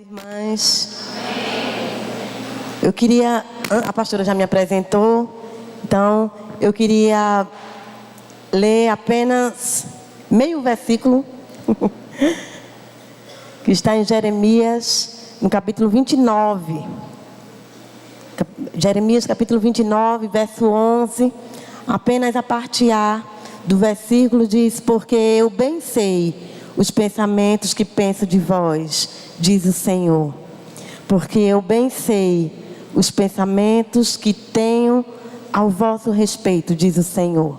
Irmãs, eu queria, a pastora já me apresentou, então eu queria ler apenas meio versículo, que está em Jeremias, no capítulo 29. Jeremias capítulo 29, verso 11, apenas a parte A do versículo diz: porque eu bem sei os pensamentos que penso de vós, diz o Senhor. Porque eu bem sei os pensamentos que tenho ao vosso respeito, diz o Senhor.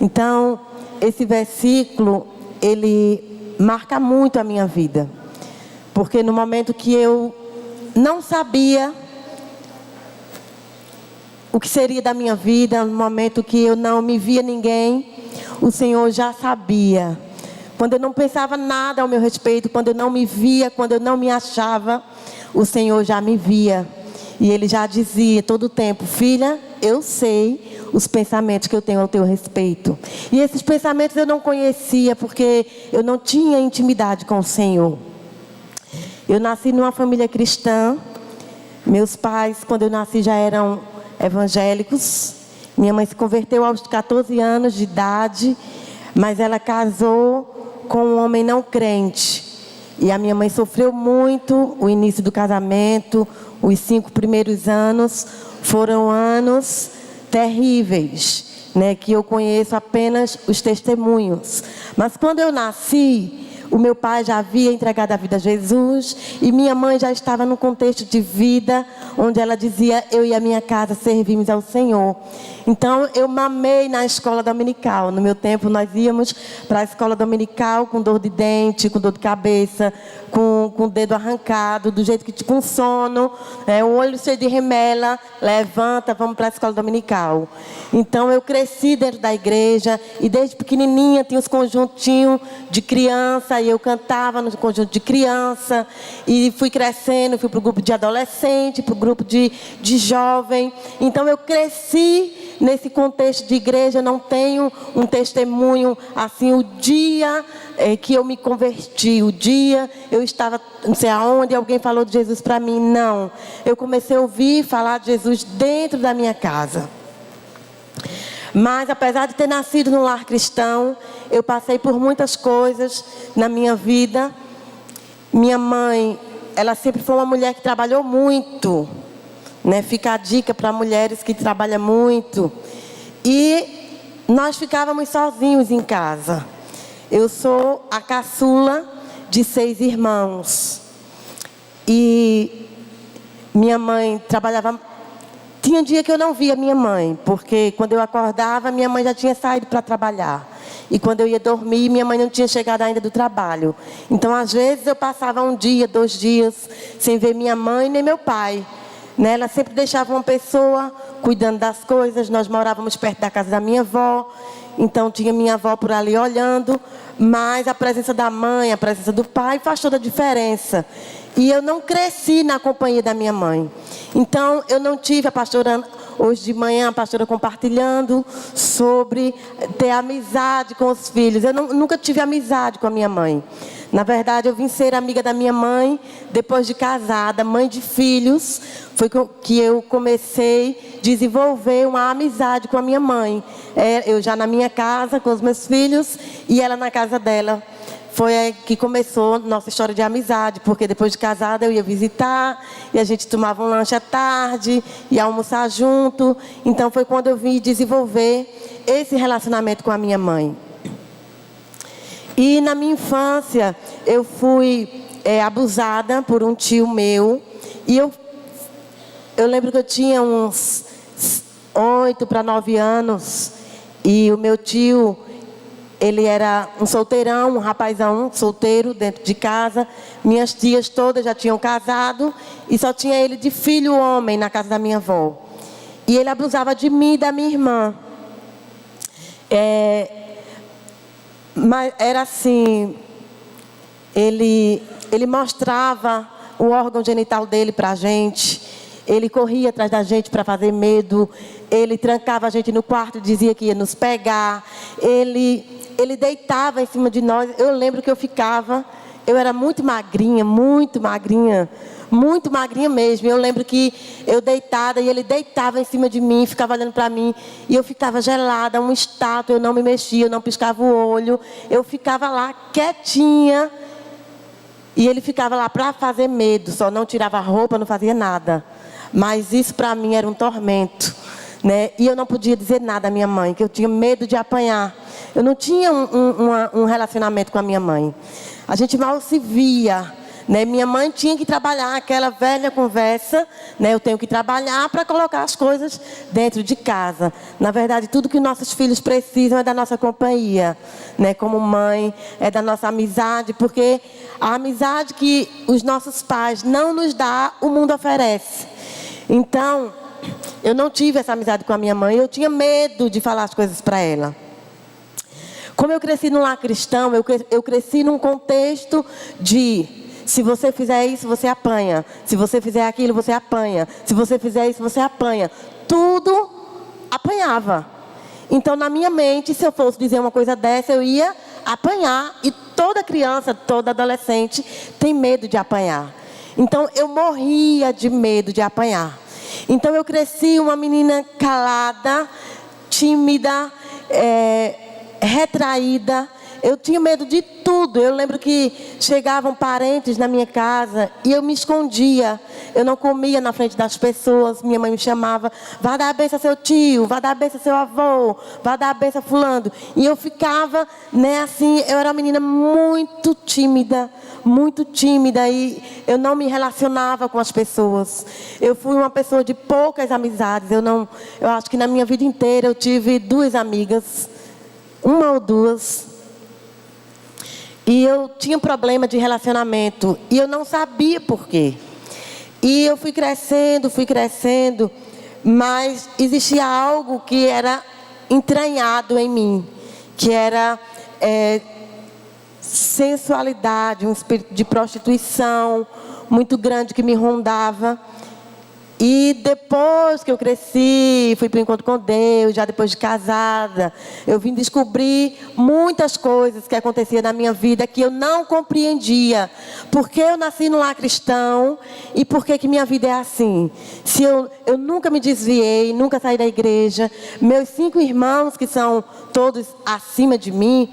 Então, esse versículo, ele marca muito a minha vida. Porque no momento que eu não sabia o que seria da minha vida, no momento que eu não me via ninguém, o Senhor já sabia. Quando eu não pensava nada ao meu respeito, quando eu não me via, quando eu não me achava, o Senhor já me via. E Ele já dizia todo o tempo: filha, eu sei os pensamentos que eu tenho ao teu respeito. E esses pensamentos eu não conhecia, porque eu não tinha intimidade com o Senhor. Eu nasci numa família cristã. Meus pais, quando eu nasci, já eram evangélicos. Minha mãe se converteu aos 14 anos de idade, mas ela casou com um homem não crente. E a minha mãe sofreu muito o início do casamento. Os 5 primeiros anos foram anos terríveis, né? Que eu conheço apenas os testemunhos. Mas quando eu nasci, o meu pai já havia entregado a vida a Jesus, e minha mãe já estava num contexto de vida onde ela dizia: eu e a minha casa servimos ao Senhor. Então eu mamei na escola dominical. No meu tempo nós íamos para a escola dominical com dor de dente, com dor de cabeça, com o dedo arrancado, do jeito que com sono, o olho cheio de remela. Levanta, vamos para a escola dominical. Então eu cresci dentro da igreja, e desde pequenininha tinha os conjuntinhos de criança, e eu cantava no conjunto de criança, e fui crescendo, fui para o grupo de adolescente, para o grupo de jovem. Então eu cresci nesse contexto de igreja. Não tenho um testemunho assim, o dia que eu me converti, o dia eu estava não sei aonde, alguém falou de Jesus para mim. Não, eu comecei a ouvir falar de Jesus dentro da minha casa. Mas apesar de ter nascido num lar cristão, eu passei por muitas coisas na minha vida. Minha mãe, ela sempre foi uma mulher que trabalhou muito, né? Fica a dica para mulheres que trabalham muito. E nós ficávamos sozinhos em casa. Eu sou a caçula de 6 irmãos. E minha mãe trabalhava. Tinha dia que eu não via minha mãe, porque quando eu acordava, minha mãe já tinha saído para trabalhar. E quando eu ia dormir, minha mãe não tinha chegado ainda do trabalho. Então, às vezes, eu passava 1 dia, 2 dias, sem ver minha mãe nem meu pai. Né? Ela sempre deixava uma pessoa cuidando das coisas. Nós morávamos perto da casa da minha avó, então tinha minha avó por ali olhando. Mas a presença da mãe, a presença do pai faz toda a diferença. E eu não cresci na companhia da minha mãe. Então eu não tive a pastora, hoje de manhã a pastora compartilhando sobre ter amizade com os filhos. Eu nunca tive amizade com a minha mãe. Na verdade, eu vim ser amiga da minha mãe depois de casada, mãe de filhos. Foi que eu comecei a desenvolver uma amizade com a minha mãe. Eu já na minha casa com os meus filhos e ela na casa dela. Foi aí que começou nossa história de amizade, porque depois de casada eu ia visitar, e a gente tomava um lanche à tarde, ia almoçar junto. Então foi quando eu vim desenvolver esse relacionamento com a minha mãe. E na minha infância eu fui abusada por um tio meu. E eu lembro que eu tinha uns 8 para 9 anos. E o meu tio, ele era um solteirão, um rapazão solteiro dentro de casa. Minhas tias todas já tinham casado e só tinha ele de filho homem na casa da minha avó. E ele abusava de mim e da minha irmã. Mas era assim, ele mostrava o órgão genital dele para a gente. Ele corria atrás da gente para fazer medo. Ele trancava a gente no quarto e dizia que ia nos pegar. Ele deitava em cima de nós. Eu lembro que eu ficava eu era muito magrinha, muito magrinha. Muito magrinha mesmo. Eu lembro que eu deitada e ele deitava em cima de mim, ficava olhando para mim. E eu ficava gelada, uma estátua, eu não me mexia, eu não piscava o olho. Eu ficava lá quietinha. E ele ficava lá para fazer medo, só não tirava a roupa, não fazia nada. Mas isso para mim era um tormento, né? E eu não podia dizer nada à minha mãe, que eu tinha medo de apanhar. Eu não tinha um relacionamento com a minha mãe. A gente mal se via. Né? Minha mãe tinha que trabalhar, aquela velha conversa, né? Eu tenho que trabalhar para colocar as coisas dentro de casa. Na verdade, tudo que nossos filhos precisam é da nossa companhia, né? Como mãe, é da nossa amizade, porque a amizade que os nossos pais não nos dão, o mundo oferece. Então, eu não tive essa amizade com a minha mãe, eu tinha medo de falar as coisas para ela. Como eu cresci num lar cristão, eu cresci num contexto de: se você fizer isso, você apanha. Se você fizer aquilo, você apanha. Se você fizer isso, você apanha. Tudo apanhava. Então, na minha mente, se eu fosse dizer uma coisa dessa, eu ia apanhar. E toda criança, toda adolescente tem medo de apanhar. Então, eu morria de medo de apanhar. Então, eu cresci uma menina calada, tímida, retraída. Eu tinha medo de tudo. Eu lembro que chegavam parentes na minha casa e eu me escondia. Eu não comia na frente das pessoas. Minha mãe me chamava: vá dar a benção a seu tio, vá dar a benção a seu avô, vá dar a benção a fulano. E eu ficava, né, assim, eu era uma menina muito tímida e eu não me relacionava com as pessoas. Eu fui uma pessoa de poucas amizades. Eu acho que na minha vida inteira eu tive 2 amigas, uma ou 2. E eu tinha problema de relacionamento. E eu não sabia por quê. E eu fui crescendo. Mas existia algo que era entranhado em mim. Que era sensualidade, um espírito de prostituição muito grande que me rondava. E depois que eu cresci, fui para o encontro com Deus, já depois de casada, eu vim descobrir muitas coisas que aconteciam na minha vida que eu não compreendia. Por que eu nasci num lar cristão e por que minha vida é assim? Se eu nunca me desviei, nunca saí da igreja. Meus 5 irmãos, que são todos acima de mim,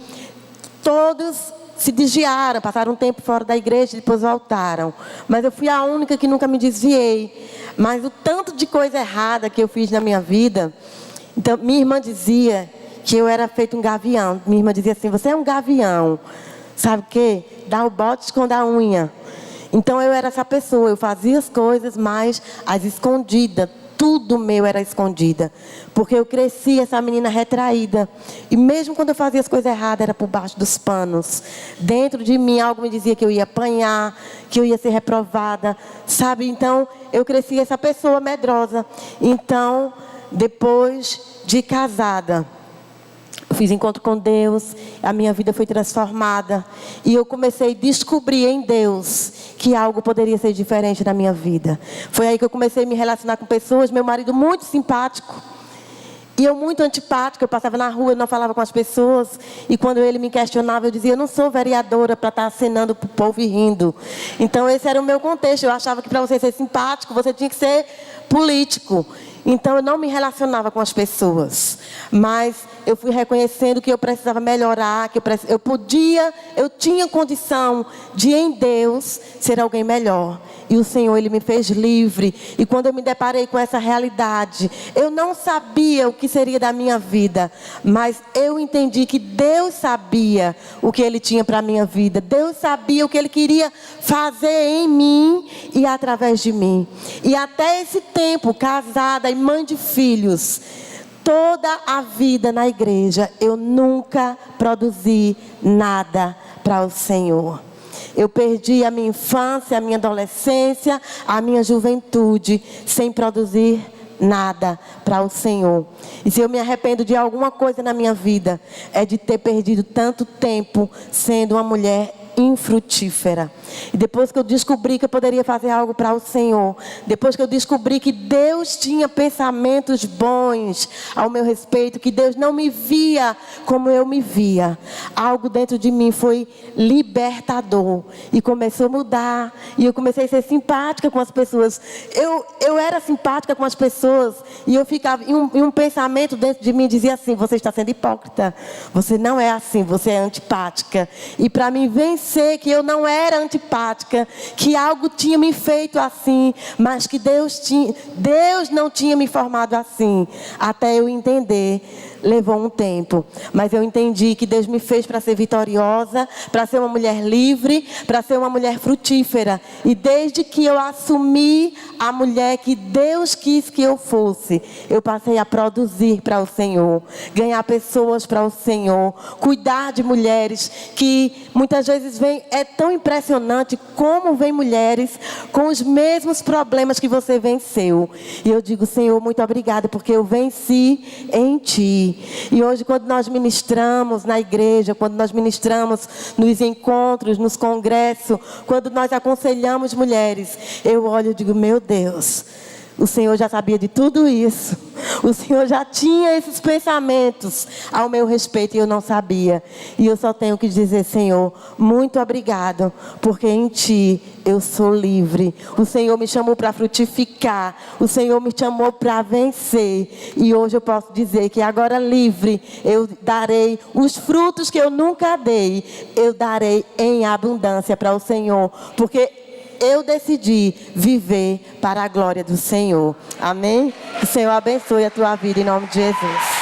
todos se desviaram, passaram um tempo fora da igreja e depois voltaram. Mas eu fui a única que nunca me desviei. Mas o tanto de coisa errada que eu fiz na minha vida. Então, minha irmã dizia que eu era feito um gavião. Minha irmã dizia assim: você é um gavião. Sabe o quê? Dá o bote, esconde a unha. Então, eu era essa pessoa. Eu fazia as coisas, mas as escondidas. Tudo meu era escondida. Porque eu cresci essa menina retraída. E mesmo quando eu fazia as coisas erradas, era por baixo dos panos. Dentro de mim, algo me dizia que eu ia apanhar, que eu ia ser reprovada. Sabe? Então, eu cresci essa pessoa medrosa. Então, depois de casada, eu fiz encontro com Deus, a minha vida foi transformada. E eu comecei a descobrir em Deus que algo poderia ser diferente na minha vida. Foi aí que eu comecei a me relacionar com pessoas. Meu marido muito simpático. E eu muito antipática. Eu passava na rua, eu não falava com as pessoas. E quando ele me questionava, eu dizia: eu não sou vereadora para estar acenando para o povo e rindo. Então esse era o meu contexto. Eu achava que para você ser simpático, você tinha que ser político. Então eu não me relacionava com as pessoas. Mas eu fui reconhecendo que eu precisava melhorar, que eu tinha condição de em Deus ser alguém melhor. E o Senhor, Ele me fez livre. E quando eu me deparei com essa realidade, eu não sabia o que seria da minha vida. Mas eu entendi que Deus sabia o que Ele tinha para a minha vida. Deus sabia o que Ele queria fazer em mim e através de mim. E até esse tempo, casada e mãe de filhos, toda a vida na igreja, eu nunca produzi nada para o Senhor. Eu perdi a minha infância, a minha adolescência, a minha juventude, sem produzir nada para o Senhor. E se eu me arrependo de alguma coisa na minha vida, é de ter perdido tanto tempo sendo uma mulher infrutífera. E depois que eu descobri que eu poderia fazer algo para o Senhor, depois que eu descobri que Deus tinha pensamentos bons ao meu respeito, que Deus não me via como eu me via, algo dentro de mim foi libertador e começou a mudar. E eu comecei a ser simpática com as pessoas. Eu era simpática com as pessoas e eu ficava, e um pensamento dentro de mim dizia assim: você está sendo hipócrita, você não é assim, você é antipática. E para mim vencer que eu não era antipática, que algo tinha me feito assim, mas que Deus não tinha me formado assim, até eu entender. Levou um tempo, mas eu entendi que Deus me fez para ser vitoriosa, para ser uma mulher livre, para ser uma mulher frutífera. E desde que eu assumi a mulher que Deus quis que eu fosse, eu passei a produzir para o Senhor, ganhar pessoas para o Senhor, cuidar de mulheres que muitas vezes vem. É tão impressionante como vem mulheres com os mesmos problemas que você venceu. E eu digo: Senhor, muito obrigada, porque eu venci em Ti. E hoje, quando nós ministramos na igreja, quando nós ministramos nos encontros, nos congressos, quando nós aconselhamos mulheres, eu olho e digo: meu Deus, o Senhor já sabia de tudo isso. O Senhor já tinha esses pensamentos ao meu respeito e eu não sabia. E eu só tenho que dizer: Senhor, muito obrigado, porque em Ti eu sou livre. O Senhor me chamou para frutificar. O Senhor me chamou para vencer. E hoje eu posso dizer que agora livre, eu darei os frutos que eu nunca dei. Eu darei em abundância para o Senhor, porque eu decidi viver para a glória do Senhor. Amém? Que o Senhor abençoe a tua vida em nome de Jesus.